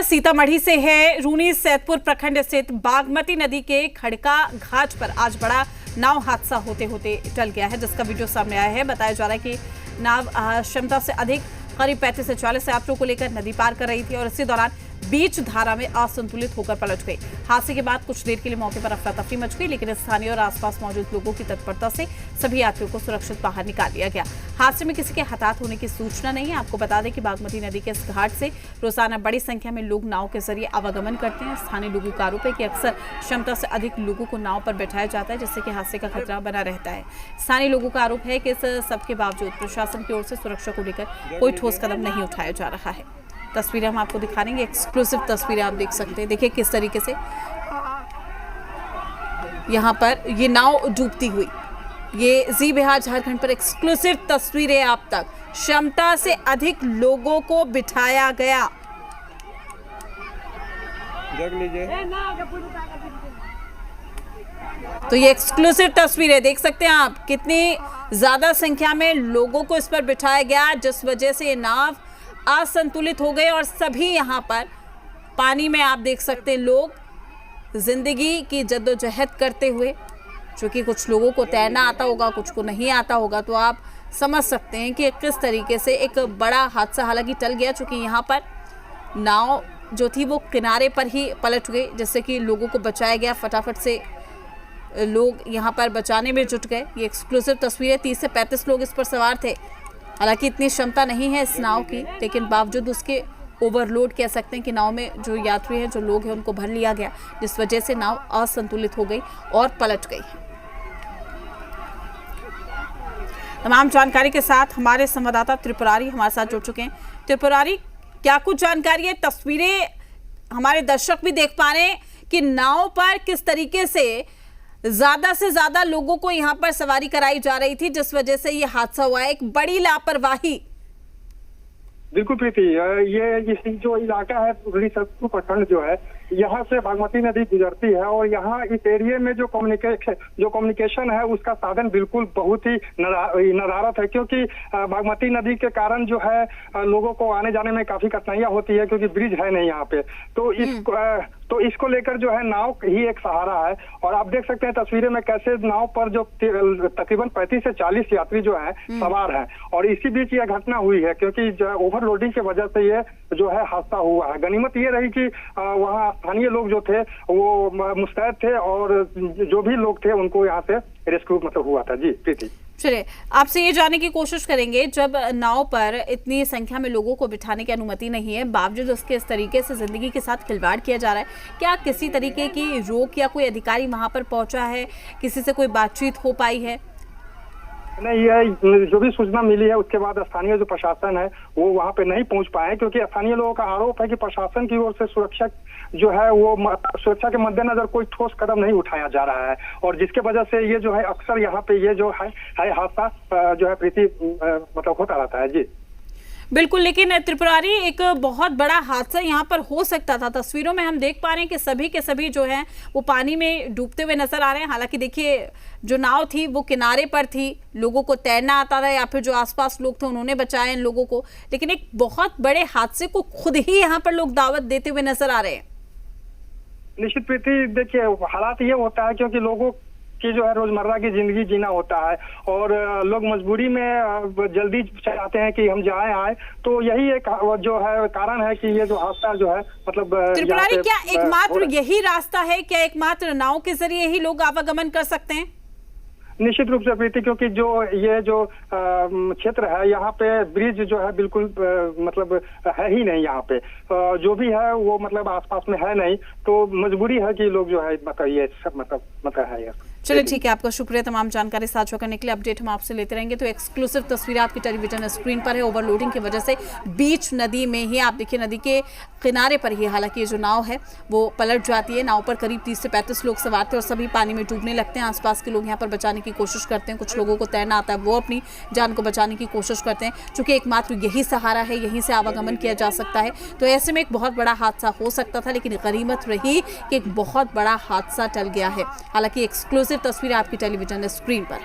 सीतामढ़ी से है। रूनी सैदपुर प्रखंड स्थित बागमती नदी के खड़का घाट पर आज बड़ा नाव हादसा होते होते टल गया है, जिसका वीडियो सामने आया है। बताया जा रहा है कि नाव क्षमता से अधिक करीब 35 से 40 यात्रियों को लेकर नदी पार कर रही थी और इसी दौरान बीच धारा में असंतुलित होकर पलट गई। हादसे के बाद कुछ देर के लिए मौके पर अफरा तफरी मच गई, लेकिन स्थानीय और आसपास मौजूद लोगों की तत्परता से सभी यात्रियों को सुरक्षित बाहर निकाल लिया गया। हादसे में किसी के हताहत होने की सूचना नहीं है। आपको बता दें कि बागमती नदी के इस घाट से रोजाना बड़ी संख्या में लोग नाव के जरिए आवागमन करते हैं। स्थानीय लोगों का आरोप है कि अक्सर क्षमता से अधिक लोगों को नाव पर बैठाया जाता है, जिससे कि हादसे का खतरा बना रहता है। स्थानीय लोगों का आरोप है कि इस सबके बावजूद प्रशासन की ओर से सुरक्षा को लेकर कोई ठोस कदम नहीं उठाया जा रहा है। तस्वीरें हम आपको दिखा देंगे, एक्सक्लूसिव तस्वीरें आप देख सकते हैं। देखिए किस तरीके से यहाँ पर ये नाव डूबती हुई, ये जी बिहार झारखंड पर एक्सक्लूसिव तस्वीरें आप तक। क्षमता से अधिक लोगों को बिठाया गया। देख लीजिए, तो ये एक्सक्लूसिव तस्वीरें देख सकते हैं आप, कितनी ज्यादा संख्या में लोगों को इस पर बिठाया गया, जिस वजह से ये नाव असंतुलित हो गए और सभी यहाँ पर पानी में आप देख सकते हैं लोग जिंदगी की जद्दोजहद करते हुए। चूंकि कुछ लोगों को तैरना आता होगा, कुछ को नहीं आता होगा, तो आप समझ सकते हैं कि किस तरीके से एक बड़ा हादसा हालांकि टल गया। चूंकि यहाँ पर नाव जो थी वो किनारे पर ही पलट गई, जिससे कि लोगों को बचाया गया। फटाफट से लोग यहाँ पर बचाने में जुट गए। ये एक्सक्लूसिव तस्वीरें, 30 से 35 लोग इस पर सवार थे। हालांकि इतनी क्षमता नहीं है इस नाव की, लेकिन बावजूद उसके ओवरलोड कह सकते हैं कि नाव में जो यात्री हैं, जो लोग हैं, उनको भर लिया गया, जिस वजह से नाव असंतुलित हो गई और पलट गई। तमाम जानकारी के साथ हमारे संवाददाता त्रिपुरारी हमारे साथ जुड़ चुके हैं। त्रिपुरारी, क्या कुछ जानकारी है? तस्वीरें हमारे दर्शक भी देख पा रहे हैं कि नाव पर किस तरीके से ज्यादा से ज्यादा लोगों को यहां पर सवारी कराई जा रही थी, जिस वजह से ये हादसा हुआ है। एक बड़ी लापरवाही। बिल्कुल प्रीति, ये जो इलाका है रूनी सैदपुर प्रखंड जो है, यहाँ से बागमती नदी गुजरती है और यहाँ इस एरिया में जो कम्युनिकेशन है उसका साधन बिल्कुल बहुत ही नदारत है, क्योंकि बागमती नदी के कारण जो है लोगों को आने जाने में काफी कठिनाइयां होती है, क्योंकि ब्रिज है नहीं यहाँ पे। तो इसको लेकर जो है नाव ही एक सहारा है। और आप देख सकते हैं तस्वीरें में कैसे नाव पर जो तकरीबन 35 से 40 यात्री जो है सवार हैं, और इसी बीच यह घटना हुई है, क्योंकि ओवरलोडिंग की वजह से ये जो है हादसा हुआ है। गनीमत ये रही कि वहाँ स्थानीय लोग जो थे वो मुस्तैद थे और जो भी लोग थे उनको यहाँ से रेस्क्यू हुआ था। जी प्रीति, चलिए आपसे ये जानने की कोशिश करेंगे, जब नाव पर इतनी संख्या में लोगों को बिठाने की अनुमति नहीं है, बावजूद उसके इस तरीके से जिंदगी के साथ खिलवाड़ किया जा रहा है, क्या किसी तरीके की रोक या कोई अधिकारी वहां पर पहुंचा है? किसी से कोई बातचीत हो पाई है? नहीं, ये जो भी सूचना मिली है उसके बाद स्थानीय जो प्रशासन है वो वहाँ पे नहीं पहुँच पाए, क्योंकि स्थानीय लोगों का आरोप है कि प्रशासन की ओर से सुरक्षा जो है वो सुरक्षा के मद्देनजर कोई ठोस कदम नहीं उठाया जा रहा है, और जिसके वजह से ये जो है अक्सर यहाँ पे ये जो है हादसा जो है प्रीति होता रहता है। जी बिल्कुल, लेकिन त्रिपुरारी, एक बहुत बड़ा हादसा यहाँ पर हो सकता था। तस्वीरों में हम देख पा रहे हैं कि सभी के सभी जो हैं वो पानी में डूबते हुए नजर आ रहे हैं। हालांकि देखिए, जो नाव थी वो किनारे पर थी, लोगों को तैरना आता था या फिर जो आसपास लोग थे उन्होंने बचाया इन लोगों को, लेकिन एक बहुत बड़े हादसे को खुद ही यहाँ पर लोग दावत देते हुए नजर आ रहे हैं। निश्चित प्रीति, देखिए हालात ये होता है क्योंकि लोगों की जो है रोजमर्रा की जिंदगी जीना होता है, और लोग मजबूरी में जल्दी चाहते हैं कि हम जाए आए, तो यही एक जो है कारण है कि ये जो हादसा जो है त्रिपुरारी, क्या एकमात्र यही रास्ता है? क्या एकमात्र नाव के जरिए ही लोग आवागमन कर सकते हैं? निश्चित रूप से प्रीति, क्योंकि जो ये जो क्षेत्र है यहाँ पे ब्रिज जो है बिल्कुल है ही नहीं। यहाँ पे जो भी है वो आसपास में है नहीं, तो मजबूरी है कि लोग जो है ये सब है। चलिए ठीक है, आपका शुक्रिया तमाम जानकारी साझा करने के लिए। अपडेट हम आपसे लेते रहेंगे। तो एक्सक्लूसिव तस्वीर आपकी टेलीविजन स्क्रीन पर है। ओवरलोडिंग की वजह से बीच नदी में ही आप देखिए, नदी के किनारे पर ही हालांकि ये जो नाव है वो पलट जाती है। नाव पर करीब 30 से 35 लोग सवार थे और सभी पानी में डूबने लगते हैं। आसपास के लोग यहाँ पर बचाने की कोशिश करते हैं। कुछ लोगों को तैरना आता है, वो अपनी जान को बचाने की कोशिश करते हैं। चूंकि एकमात्र यही सहारा है, यहीं से आवागमन किया जा सकता है, तो ऐसे में एक बहुत बड़ा हादसा हो सकता था, लेकिन गनीमत रही कि एक बहुत बड़ा हादसा टल गया है। हालांकि एक्सक्लूसिव तस्वीर आपकी टेलीविजन स्क्रीन पर।